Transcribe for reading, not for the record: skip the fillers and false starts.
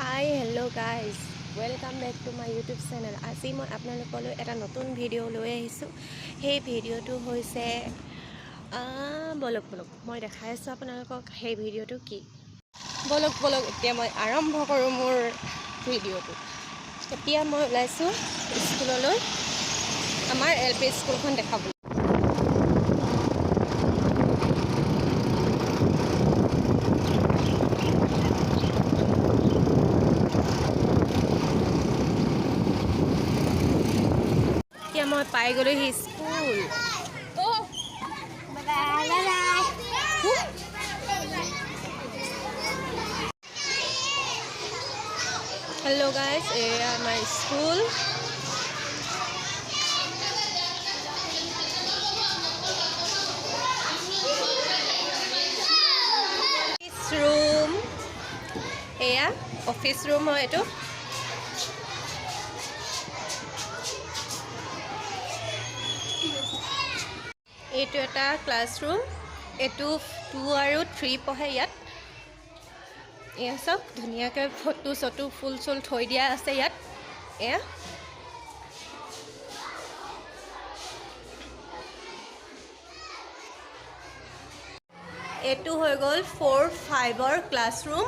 High hello' guys welcome back to my YouTube channel. আজি মই আপোনালোকলৈ এটা নতুন ভিডিঅ' লৈ আহিছোঁ। সেই ভিডিঅ'টো হৈছে বলক মই দেখাই আছোঁ আপোনালোকক সেই ভিডিঅ'টো কি। বলক এতিয়া মই আৰম্ভ কৰোঁ মোৰ ভিডিঅ'টো। এতিয়া মই ওলাইছোঁ স্কুললৈ, আমাৰ LP স্কুলখন দেখাবলৈ। এতিয়া মই পাই গ'লোহি স্কুল। হেল্ল' গাইজ, এয়া আমাৰ স্কুল। ৰুম, এয়া অফিচ ৰুম হয় এইটো। এইটো এটা ক্লাছৰুম, এইটো 2 আৰু 3 পঢ়ে ইয়াত। এয়া চব ধুনীয়াকৈ ফটো চটো ফুল চুল থৈ দিয়া আছে ইয়াত। এয়া এইটো হৈ গ'ল 4-5ৰ ক্লাছৰুম।